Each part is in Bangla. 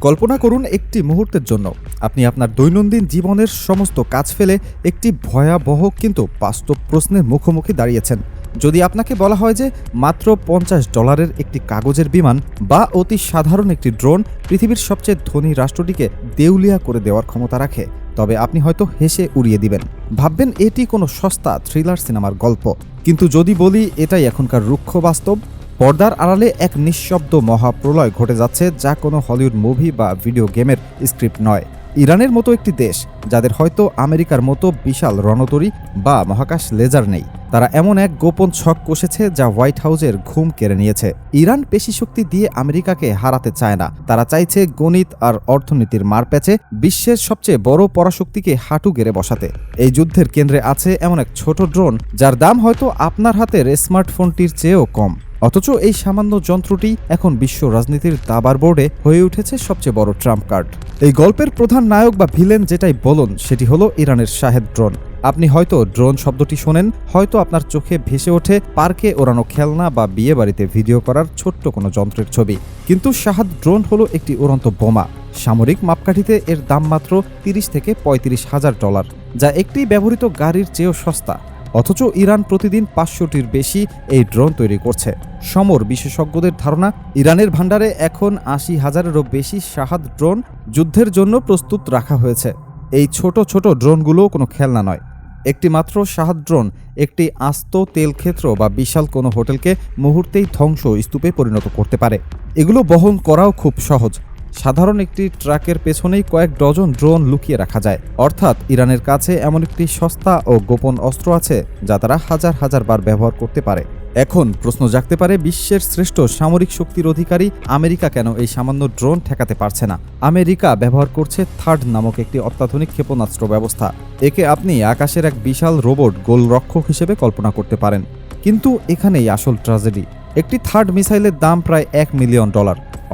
কল্পনা করুন একটি মুহূর্তের জন্য আপনি আপনার দৈনন্দিন জীবনের সমস্ত কাজ ফেলে একটি ভয়াবহ কিন্তু বাস্তব প্রশ্নের মুখোমুখি দাঁড়িয়েছেন। যদি আপনাকে বলা হয় যে মাত্র $50 একটি কাগজের বিমান বা অতি সাধারণ একটি ড্রোন পৃথিবীর সবচেয়ে ধনী রাষ্ট্রটিকে দেউলিয়া করে দেওয়ার ক্ষমতা রাখে, তবে আপনি হয়তো হেসে উড়িয়ে দিবেন, ভাববেন এটি কোনো সস্তা থ্রিলার সিনেমার গল্প। কিন্তু যদি বলি এটাই এখনকার রুক্ষ বাস্তব, পর্দার আড়ালে এক নিঃশব্দ মহাপ্রলয় ঘটে যাচ্ছে, যা কোনো হলিউড মুভি বা ভিডিও গেমের স্ক্রিপ্ট নয়। ইরানের মতো একটি দেশ, যাদের হয়তো আমেরিকার মতো বিশাল রণতরী বা মহাকাশ লেজার নেই, তারা এমন এক গোপন ছক কষেছে যা হোয়াইট হাউসের ঘুম কেড়ে নিয়েছে। ইরান পেশি শক্তি দিয়ে আমেরিকাকে হারাতে চায় না, তারা চাইছে গণিত আর অর্থনীতির মারপ্যাচে বিশ্বের সবচেয়ে বড় পরাশক্তিকে হাঁটু গেড়ে বসাতে। এই যুদ্ধের কেন্দ্রে আছে এমন এক ছোট ড্রোন যার দাম হয়তো আপনার হাতের স্মার্টফোনটির চেয়েও কম, অথচ এই সামান্য যন্ত্রটি এখন বিশ্ব রাজনীতির দাবার বোর্ডে হয়ে উঠেছে সবচেয়ে বড় ট্রাম্প কার্ড। এই গল্পের প্রধান নায়ক বা ভিলেন যেটাই বলুন, সেটি হলো ইরানের শাহেদ ড্রোন। আপনি হয়তো ড্রোন শব্দটি শোনেন, হয়তো আপনার চোখে ভেসে ওঠে পার্কে ওড়ানো খেলনা বা বিয়ে বাড়িতে ভিডিও করার ছোট্ট কোনো যন্ত্রের ছবি। কিন্তু শাহেদ ড্রোন হলো একটি উড়ন্ত বোমা। সামরিক মাপকাঠিতে এর দাম মাত্র $30,000 থেকে $35,000, যা একটি ব্যবহৃত গাড়ির চেয়েও সস্তা। অথচ ইরান প্রতিদিন 500টির বেশি এই ড্রোন তৈরি করছে। সমর বিশেষজ্ঞদের ধারণা, ইরানের ভান্ডারে এখন 80,000-এরও বেশি শাহেদ ড্রোন যুদ্ধের জন্য প্রস্তুত রাখা হয়েছে। এই ছোট ছোট ড্রোনগুলো কোনো খেলনা নয়। একটি মাত্র শাহেদ ড্রোন একটি আস্ত তেলক্ষেত্র বা বিশাল কোনো হোটেলকে মুহূর্তেই ধ্বংস স্তূপে পরিণত করতে পারে। এগুলো বহন করাও খুব সহজ। সাধারণ একটি ট্রাকের পেছনেই কয়েক ডজন ড্রোন লুকিয়ে রাখা যায়। অর্থাৎ ইরানের কাছে এমন একটি সস্তা ও গোপন অস্ত্র আছে যা তারা হাজার হাজার বার ব্যবহার করতে পারে। এখন প্রশ্ন জাগতে পারে, বিশ্বের শ্রেষ্ঠ সামরিক শক্তির অধিকারী আমেরিকা কেন এই সামান্য ড্রোন ঠেকাতে পারছে না? আমেরিকা ব্যবহার করছে থার্ড নামক একটি অত্যাধুনিক ক্ষেপণাস্ত্র ব্যবস্থা। একে আপনি আকাশের এক বিশাল রোবট গোলরক্ষক হিসেবে কল্পনা করতে পারেন। কিন্তু এখানেই আসল ট্র্যাজেডি। একটি থার্ড মিসাইলের দাম প্রায় $1 মিলিয়ন।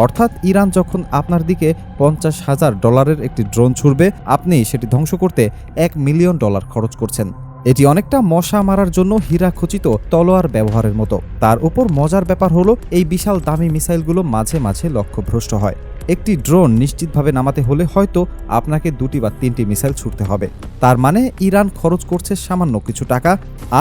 অর্থাৎ ইরান যখন আপনার দিকে $50,000 একটি ড্রোন ছুড়বে, আপনি সেটি ধ্বংস করতে $1 মিলিয়ন খরচ করছেন। এটি অনেকটা মশা মারার জন্য হীরা খচিত তলোয়ার ব্যবহারের মতো। তার উপর মজার ব্যাপার হলো, এই বিশাল দামি মিসাইলগুলো মাঝে মাঝে লক্ষ্যভ্রষ্ট হয়। একটি ড্রোন নিশ্চিতভাবে নামাতে হলে হয়তো আপনাকে 2টি বা 3টি মিসাইল ছুড়তে হবে। তার মানে ইরান খরচ করছে সামান্য কিছু টাকা,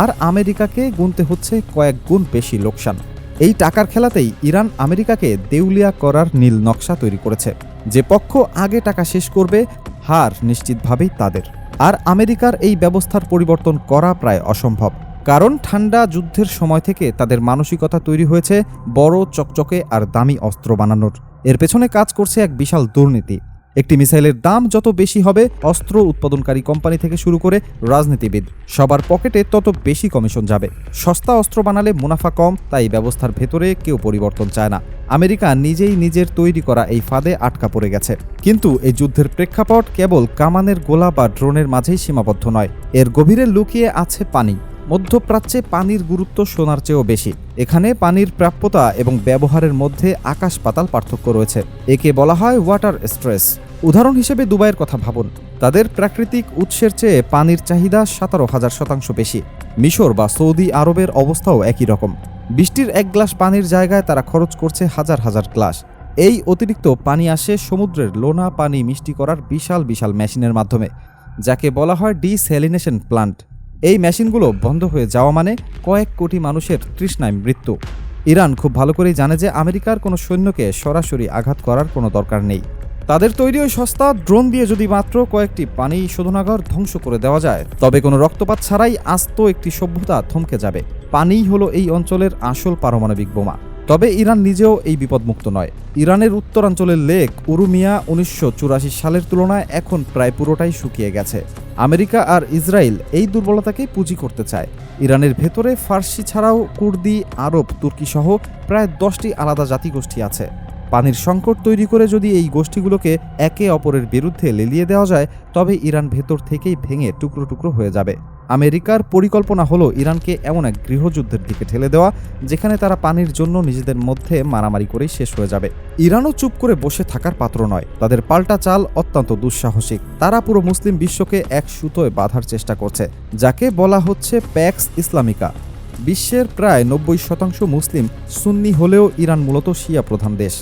আর আমেরিকাকে গুনতে হচ্ছে কয়েক গুণ বেশি লোকসান। এই টাকার খেলাতেই ইরান আমেরিকাকে দেউলিয়া করার নীল নকশা তৈরি করেছে। যে পক্ষ আগে টাকা শেষ করবে, হার নিশ্চিতভাবেই তাদের। আর আমেরিকার এই ব্যবস্থার পরিবর্তন করা প্রায় অসম্ভব, কারণ ঠান্ডা যুদ্ধের সময় থেকে তাদের মানসিকতা তৈরি হয়েছে বড়, চকচকে আর দামি অস্ত্র বানানোর। এর পেছনে কাজ করছে এক বিশাল দুর্নীতি। একটি মিসাইলের দাম যত বেশি হবে, অস্ত্র উৎপাদনকারী কোম্পানি থেকে শুরু করে রাজনীতিবিদ সবার পকেটে তত বেশি কমিশন যাবে। সস্তা অস্ত্র বানালে মুনাফা কম, তাই ব্যবস্থার ভেতরে কেউ পরিবর্তন চায় না। আমেরিকা নিজেই নিজের তৈরি করা এই ফাঁদে আটকা পড়ে গেছে। কিন্তু এই যুদ্ধের প্রেক্ষাপট কেবল কামানের গোলা বা ড্রোনের মাঝেই সীমাবদ্ধ নয়। এর গভীরে লুকিয়ে আছে পানি। মধ্যপ্রাচ্যে পানির গুরুত্ব সোনার চেয়েও বেশি। এখানে পানির প্রাপ্যতা এবং ব্যবহারের মধ্যে আকাশ পাতাল পার্থক্য রয়েছে। একে বলা হয় ওয়াটার স্ট্রেস। উদাহরণ হিসেবে দুবাইয়ের কথা ভাবুন। তাদের প্রাকৃতিক উৎসের চেয়ে পানির চাহিদা 17,000% বেশি। মিশর বা সৌদি আরবের অবস্থাও একই রকম। বৃষ্টির এক গ্লাস পানির জায়গায় তারা খরচ করছে হাজার হাজার গ্লাস। এই অতিরিক্ত পানি আসে সমুদ্রের লোনা পানি মিষ্টি করার বিশাল বিশাল মেশিনের মাধ্যমে, যাকে বলা হয় ডিস্যালিনেশন প্লান্ট। এই মেশিনগুলো বন্ধ হয়ে যাওয়া মানে কয়েক কোটি মানুষের তৃষ্ণায় মৃত্যু। ইরান খুব ভালো করেই জানে যে আমেরিকার কোনো সৈন্যকে সরাসরি আঘাত করার কোনো দরকার নেই। তাদের তৈরি ওই সস্তা ড্রোন দিয়ে যদি মাত্র কয়েকটি পানি শোধনাগার ধ্বংস করে দেওয়া যায়, তবে কোনো রক্তপাত ছাড়াই আস্ত একটি সভ্যতা থমকে যাবে। পানিই হলো এই অঞ্চলের আসল পারমাণবিক বোমা। তবে ইরান নিজেও এই বিপদমুক্ত নয়। ইরানের উত্তরাঞ্চলের লেক উরুমিয়া 1984 সালের তুলনায় এখন প্রায় পুরোটাই শুকিয়ে গেছে। আমেরিকা আর ইসরায়েল এই দুর্বলতাকে পুঁজি করতে চায়। ইরানের ভেতরে ফার্সি ছাড়াও কুর্দি, আরব, তুর্কি সহ প্রায় 10টি আলাদা জাতিগোষ্ঠী আছে। পানির সংকট তৈরি করে যদি এই গোষ্ঠীগুলোকে একে অপরের বিরুদ্ধে লেলিয়ে দেওয়া যায়, তবে ইরান ভেতর থেকেই ভেঙে টুকরো টুকরো হয়ে যাবে। আমেরিকার পরিকল্পনা হলো ইরানকে এমন এক গৃহযুদ্ধের দিকে ঠেলে দেওয়া, যেখানে তারা পানির জন্য নিজেদের মধ্যে মারামারি করেই শেষ হয়ে যাবে। ইরানও চুপ করে বসে থাকার পাত্র নয়। তাদের পাল্টা চাল অত্যন্ত দুঃসাহসিক। তারা পুরো মুসলিম বিশ্বকে এক সুতোয় বাঁধার চেষ্টা করছে, যাকে বলা হচ্ছে প্যাক্স ইসলামিকা। বিশ্বের প্রায় 90% মুসলিম সুন্নি হলেও ইরান মূলত শিয়া প্রধান দেশ।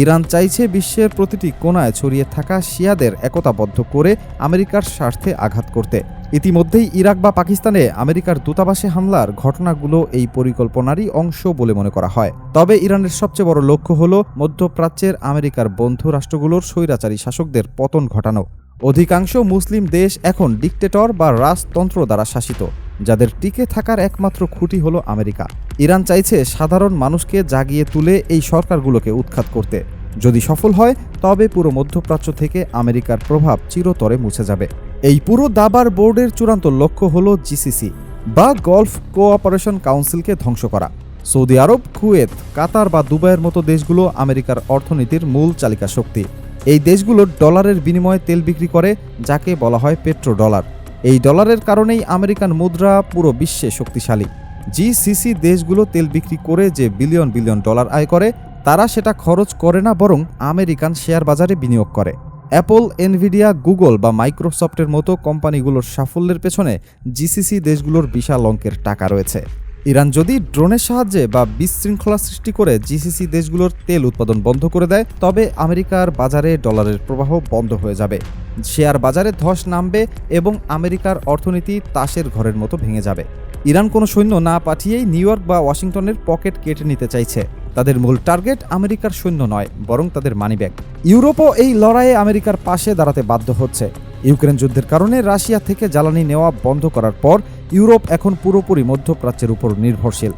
ইরান চাইছে বিশ্বের প্রতিটি কোণায় ছড়িয়ে থাকা শিয়াদের একতাবদ্ধ করে আমেরিকার স্বার্থে আঘাত করতে। ইতিমধ্যেই ইরাক বা পাকিস্তানে আমেরিকার দূতাবাসে হামলার ঘটনাগুলো এই পরিকল্পনারই অংশ বলে মনে করা হয়। তবে ইরানের সবচেয়ে বড় লক্ষ্য হল মধ্যপ্রাচ্যের আমেরিকার বন্ধু রাষ্ট্রগুলোর স্বৈরাচারী শাসকদের পতন ঘটানো। অধিকাংশ মুসলিম দেশ এখন ডিক্টেটর বা রাজতন্ত্র দ্বারা শাসিত, যাদের টিকে থাকার একমাত্র খুঁটি হল আমেরিকা। ইরান চাইছে সাধারণ মানুষকে জাগিয়ে তুলে এই সরকারগুলোকে উৎখাত করতে। যদি সফল হয় তবে পুরো মধ্যপ্রাচ্য থেকে আমেরিকার প্রভাব চিরতরে মুছে যাবে। এই পুরো দাবার বোর্ডের চূড়ান্ত লক্ষ্য হল জিসিসি বা গলফ কোঅপারেশন কাউন্সিলকে ধ্বংস করা। সৌদি আরব, কুয়েত, কাতার বা দুবাইয়ের মতো দেশগুলো আমেরিকার অর্থনীতির মূল চালিকা শক্তি। এই দেশগুলো ডলারের বিনিময়ে তেল বিক্রি করে, যাকে বলা হয় পেট্রো ডলার। এই ডলারের কারণেই আমেরিকান মুদ্রা পুরো বিশ্বে শক্তিশালী। জিসিসি দেশগুলো তেল বিক্রি করে যে বিলিয়ন বিলিয়ন ডলার আয় করে, তারা সেটা খরচ করে না, বরং আমেরিকান শেয়ার বাজারে বিনিয়োগ করে। অ্যাপল, এনভিডিয়া, গুগল বা মাইক্রোসফটের মতো কোম্পানিগুলোর সাফল্যের পেছনে জিসিসি দেশগুলোর বিশাল অঙ্কের টাকা রয়েছে। ইরান যদি ড্রোনের সাহায্যে বা বিশৃঙ্খলা সৃষ্টি করে জিসিসি দেশগুলোর তেল উৎপাদন বন্ধ করে দেয়, তবে আমেরিকার বাজারে ডলারের প্রবাহ বন্ধ হয়ে যাবে, শেয়ার বাজারে ধস নামবে এবং আমেরিকার অর্থনীতি তাসের ঘরের মতো ভেঙে যাবে। ইরান কোনো সৈন্য না পাঠিয়েই নিউ ইয়র্ক বা ওয়াশিংটনের পকেট কেটে নিতে চাইছে। তাদের মূল টার্গেট আমেরিকার সৈন্য নয়, বরং তাদের মানিব্যাগ। ইউরোপও এই লড়াইয়ে আমেরিকার পাশে দাঁড়াতে বাধ্য হচ্ছে। ইউক্রেন যুদ্ধের কারণে রাশিয়া থেকে জ্বালানি নেওয়া বন্ধ করার পর ইউরোপ এখন পুরোপুরি মধ্যপ্রাচ্যের উপর নির্ভরশীল।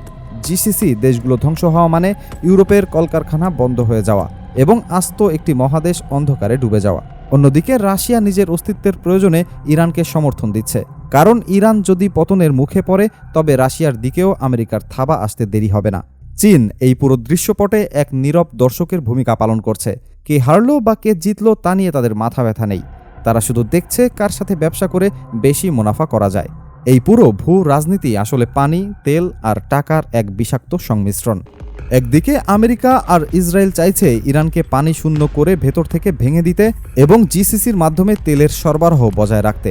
জিসিসি দেশগুলো ধ্বংস হওয়া মানে ইউরোপের কলকারখানা বন্ধ হয়ে যাওয়া এবং আস্ত একটি মহাদেশ অন্ধকারে ডুবে যাওয়া। অন্যদিকে রাশিয়া নিজের অস্তিত্বের প্রয়োজনে ইরানকে সমর্থন দিচ্ছে, কারণ ইরান যদি পতনের মুখে পড়ে তবে রাশিয়ার দিকেও আমেরিকার থাবা আসতে দেরি হবে না। চীন এই পুরো দৃশ্যপটে এক নীরব দর্শকের ভূমিকা পালন করছে। কে হারলো বা কে জিতলো তা নিয়ে তাদের মাথা ব্যথা নেই। তারা শুধু দেখছে কার সাথে ব্যবসা করে বেশি মুনাফা করা যায়। এই পুরো ভূ রাজনীতি আসলে পানি, তেল আর টাকার এক বিষাক্ত সংমিশ্রণ। একদিকে আমেরিকা আর ইসরায়েল চাইছে ইরানকে পানি শূন্য করে ভেতর থেকে ভেঙে দিতে এবং জিসিসির মাধ্যমে তেলের সরবরাহ বজায় রাখতে।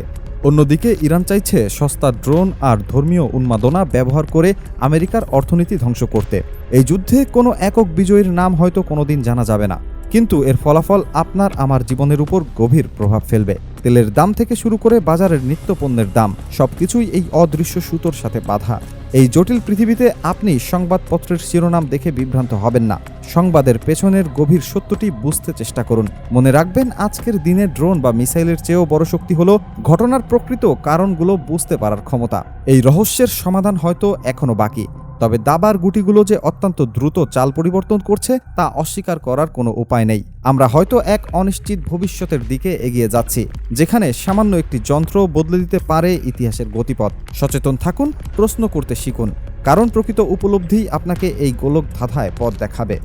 অন্যদিকে ইরান চাইছে সস্তা ড্রোন আর ধর্মীয় উন্মাদনা ব্যবহার করে আমেরিকার অর্থনীতি ধ্বংস করতে। এই যুদ্ধে কোনো একক বিজয়ীর নাম হয়তো কোনোদিন জানা যাবে না, কিন্তু এর ফলাফল আপনার আমার জীবনের উপর গভীর প্রভাব ফেলবে। তেলের দাম থেকে শুরু করে বাজারের নিত্যপণ্যের দাম, সবকিছুই এই অদৃশ্য সুতোর সাথে বাঁধা। এই জটিল পৃথিবীতে আপনি সংবাদপত্রের শিরোনাম দেখে বিভ্রান্ত হবেন না, সংবাদের পেছনের গভীর সত্যটি বুঝতে চেষ্টা করুন। মনে রাখবেন, আজকের দিনে ড্রোন বা মিসাইলের চেয়েও বড় শক্তি হলো ঘটনার প্রকৃত কারণগুলো বুঝতে পারার ক্ষমতা। এই রহস্যের সমাধান হয়তো এখনো বাকি, তবে দাবার গুটিগুলো যে অত্যন্ত দ্রুত চাল পরিবর্তন করছে তা অস্বীকার করার কোনো উপায় নেই। আমরা হয়তো এক অনিশ্চিত ভবিষ্যতের দিকে এগিয়ে যাচ্ছি, যেখানে সামান্য একটি যন্ত্র বদলে দিতে পারে ইতিহাসের গতিপথ। সচেতন থাকুন, প্রশ্ন করতে শিখুন, কারণ প্রকৃত উপলব্ধিই আপনাকে এই গোলক ধাঁধায় পথ দেখাবে।